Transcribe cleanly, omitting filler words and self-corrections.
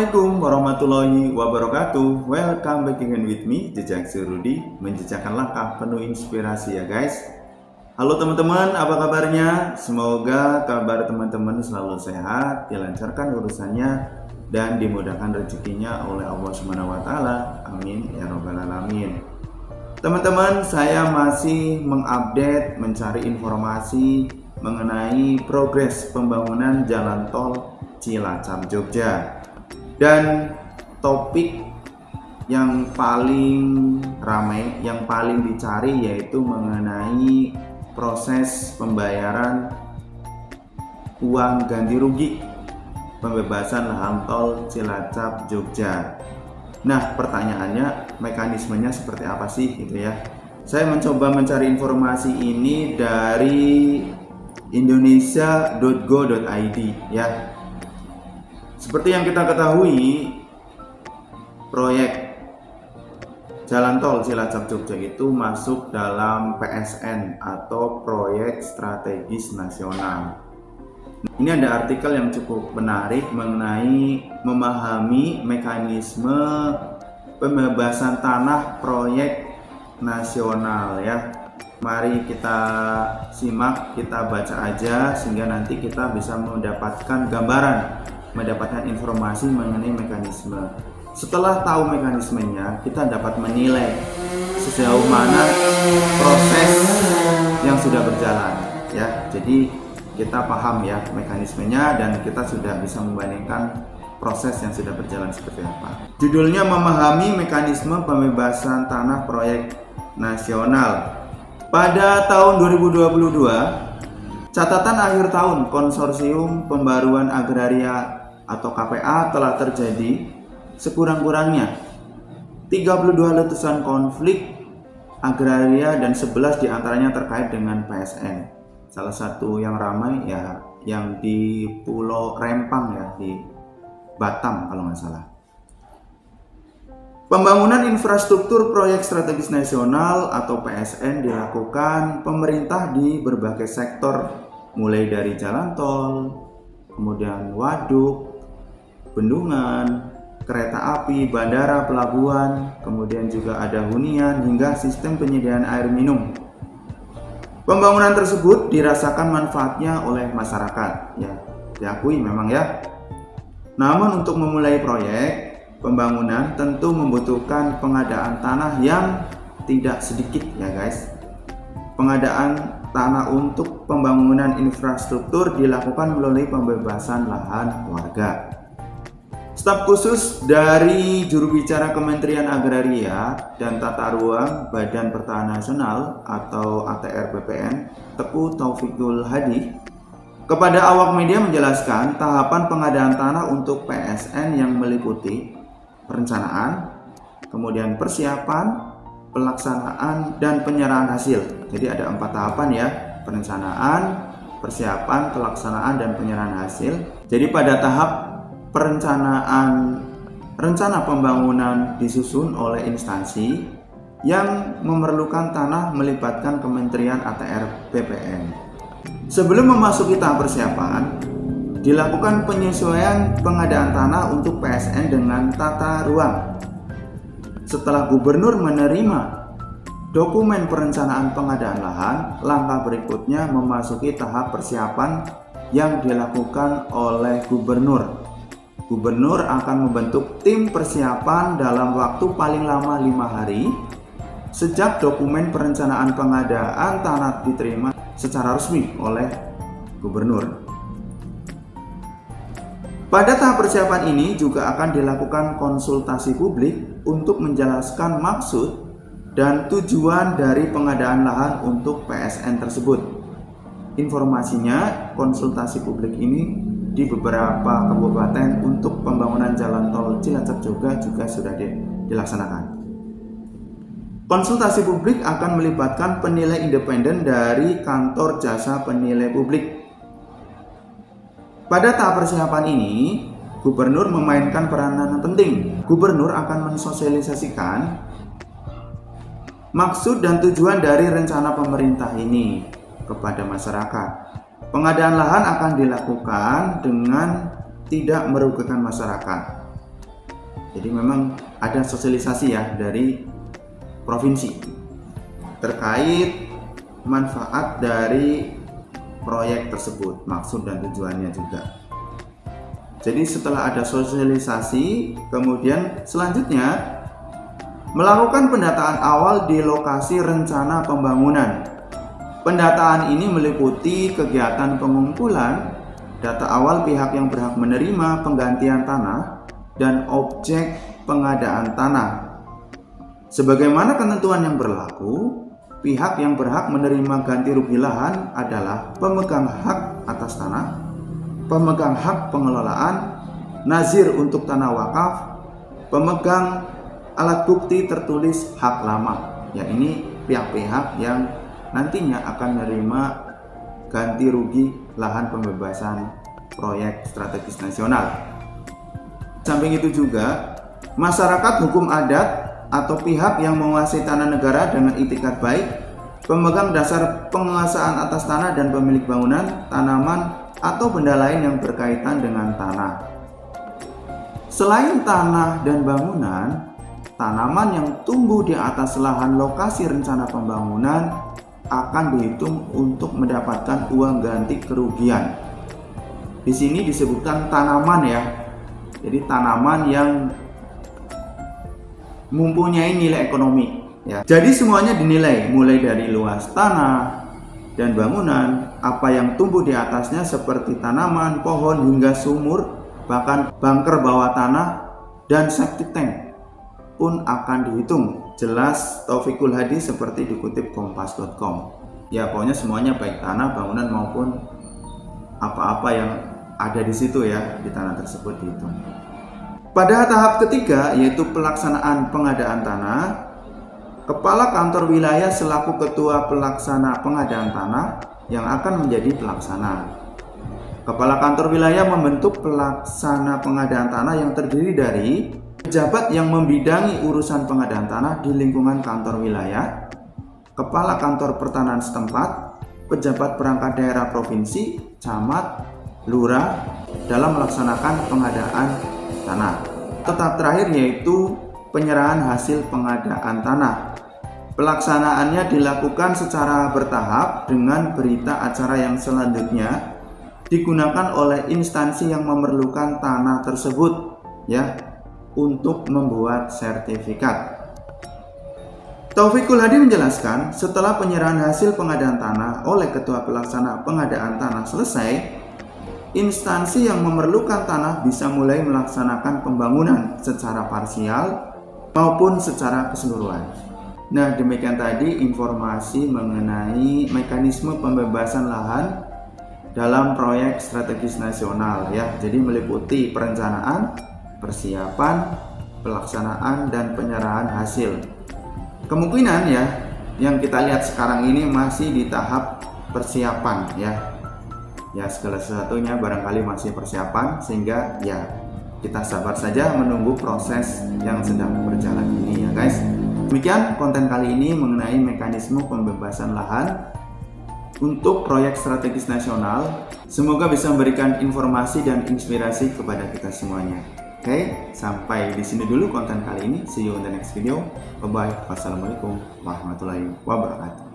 Assalamualaikum warahmatullahi wabarakatuh. Welcome back again with me, Jejak Surudi, menjejakkan langkah penuh inspirasi ya guys. Halo teman-teman, apa kabarnya? Semoga kabar teman-teman selalu sehat, dilancarkan urusannya, dan dimudahkan rezekinya oleh Allah SWT. Amin ya robbal alamin. Teman-teman, saya masih mengupdate, mencari informasi mengenai progres pembangunan jalan tol Cilacap Jogja. Dan topik yang paling ramai, yang paling dicari yaitu mengenai proses pembayaran uang ganti rugi pembebasan lahan tol Cilacap Jogja. Nah, pertanyaannya, mekanismenya seperti apa sih gitu ya? Saya mencoba mencari informasi ini dari indonesia.go.id ya. Seperti yang kita ketahui, proyek jalan tol Cilacap Jogja itu masuk dalam PSN atau Proyek Strategis Nasional. Ini ada artikel yang cukup menarik mengenai memahami mekanisme pembebasan tanah proyek nasional ya. Mari kita simak, kita baca aja sehingga nanti kita bisa mendapatkan gambaran, mendapatkan informasi mengenai mekanisme. Setelah tahu mekanismenya, kita dapat menilai sejauh mana proses yang sudah berjalan ya. Jadi kita paham ya mekanismenya dan kita sudah bisa membandingkan proses yang sudah berjalan seperti apa. Judulnya memahami mekanisme pembebasan tanah proyek nasional. Pada tahun 2022, catatan akhir tahun Konsorsium Pembaruan Agraria atau KPA telah terjadi sekurang-kurangnya 32 letusan konflik agraria dan 11 diantaranya terkait dengan PSN. Salah satu yang ramai ya yang di Pulau Rempang ya, di Batam kalau nggak salah. Pembangunan infrastruktur proyek strategis nasional atau PSN dilakukan pemerintah di berbagai sektor, mulai dari jalan tol, kemudian waduk, bendungan, kereta api, bandara, pelabuhan, kemudian juga ada hunian hingga sistem penyediaan air minum. Pembangunan tersebut dirasakan manfaatnya oleh masyarakat, ya, diakui memang ya. Namun untuk memulai proyek pembangunan tentu membutuhkan pengadaan tanah yang tidak sedikit ya guys. Pengadaan tanah untuk pembangunan infrastruktur dilakukan melalui pembebasan lahan warga. Staf khusus dari juru bicara Kementerian Agraria dan Tata Ruang Badan Pertanahan Nasional atau ATR BPN, Teguh Taufikul Hadi, kepada awak media menjelaskan tahapan pengadaan tanah untuk PSN yang meliputi perencanaan, kemudian persiapan, pelaksanaan, dan penyerahan hasil. Jadi ada 4 tahapan ya: perencanaan, persiapan, pelaksanaan, dan penyerahan hasil. Jadi pada tahap perencanaan, rencana pembangunan disusun oleh instansi yang memerlukan tanah melibatkan Kementerian ATR BPN. Sebelum memasuki tahap persiapan, dilakukan penyesuaian pengadaan tanah untuk PSN dengan tata ruang. Setelah gubernur menerima dokumen perencanaan pengadaan lahan, langkah berikutnya memasuki tahap persiapan yang dilakukan oleh gubernur. Gubernur akan membentuk tim persiapan dalam waktu paling lama 5 hari sejak dokumen perencanaan pengadaan tanah diterima secara resmi oleh gubernur. Pada tahap persiapan ini juga akan dilakukan konsultasi publik untuk menjelaskan maksud dan tujuan dari pengadaan lahan untuk PSN tersebut. Informasinya, konsultasi publik ini di beberapa kabupaten untuk pembangunan jalan tol Cilacap juga sudah dilaksanakan. Konsultasi publik akan melibatkan penilai independen dari kantor jasa penilai publik. Pada tahap persiapan ini, gubernur memainkan peranan penting. Gubernur akan mensosialisasikan maksud dan tujuan dari rencana pemerintah ini kepada masyarakat. Pengadaan lahan akan dilakukan dengan tidak merugikan masyarakat. Jadi memang ada sosialisasi ya dari provinsi terkait manfaat dari proyek tersebut, maksud dan tujuannya juga. Jadi setelah ada sosialisasi, kemudian selanjutnya melakukan pendataan awal di lokasi rencana pembangunan. Pendataan ini meliputi kegiatan pengumpulan data awal pihak yang berhak menerima penggantian tanah dan objek pengadaan tanah. Sebagaimana ketentuan yang berlaku, pihak yang berhak menerima ganti rugi lahan adalah pemegang hak atas tanah, pemegang hak pengelolaan, nazir untuk tanah wakaf, pemegang alat bukti tertulis hak lama. Ya, ini pihak-pihak yang nantinya akan menerima ganti rugi lahan pembebasan proyek strategis nasional. Samping itu juga, masyarakat hukum adat atau pihak yang menguasai tanah negara dengan itikat baik, pemegang dasar penguasaan atas tanah dan pemilik bangunan, tanaman, atau benda lain yang berkaitan dengan tanah. Selain tanah dan bangunan, tanaman yang tumbuh di atas lahan lokasi rencana pembangunan akan dihitung untuk mendapatkan uang ganti kerugian. Di sini disebutkan tanaman ya. Jadi tanaman yang mempunyai nilai ekonomi ya. Jadi semuanya dinilai mulai dari luas tanah dan bangunan, apa yang tumbuh di atasnya seperti tanaman, pohon hingga sumur, bahkan bunker bawah tanah dan septic tank pun akan dihitung. Jelas Taufikul Hadi seperti dikutip kompas.com. Ya pokoknya semuanya baik tanah, bangunan maupun apa-apa yang ada di situ ya, di tanah tersebut dihitung. Pada tahap ketiga yaitu pelaksanaan pengadaan tanah, Kepala Kantor Wilayah selaku Ketua Pelaksana Pengadaan Tanah yang akan menjadi pelaksana. Kepala Kantor Wilayah membentuk Pelaksana Pengadaan Tanah yang terdiri dari pejabat yang membidangi urusan pengadaan tanah di lingkungan kantor wilayah, Kepala Kantor Pertanahan setempat, pejabat perangkat daerah provinsi, camat, lurah dalam melaksanakan pengadaan tanah. Tahap terakhir yaitu penyerahan hasil pengadaan tanah. Pelaksanaannya dilakukan secara bertahap dengan berita acara yang selanjutnya digunakan oleh instansi yang memerlukan tanah tersebut ya untuk membuat sertifikat. Taufikul Hadi menjelaskan, setelah penyerahan hasil pengadaan tanah oleh Ketua Pelaksana Pengadaan Tanah selesai, instansi yang memerlukan tanah bisa mulai melaksanakan pembangunan secara parsial maupun secara keseluruhan. Nah, demikian tadi informasi mengenai mekanisme pembebasan lahan dalam proyek strategis nasional ya. Jadi meliputi perencanaan, persiapan, pelaksanaan, dan penyerahan hasil. Kemungkinan ya yang kita lihat sekarang ini masih di tahap persiapan ya. Ya, segala sesuatunya barangkali masih persiapan, sehingga ya kita sabar saja menunggu proses yang sedang berjalan ini ya guys. Demikian konten kali ini mengenai mekanisme pembebasan lahan untuk proyek strategis nasional. Semoga bisa memberikan informasi dan inspirasi kepada kita semuanya. Oke, sampai di sini dulu konten kali ini. See you in the next video. Bye bye. Wassalamualaikum warahmatullahi wabarakatuh.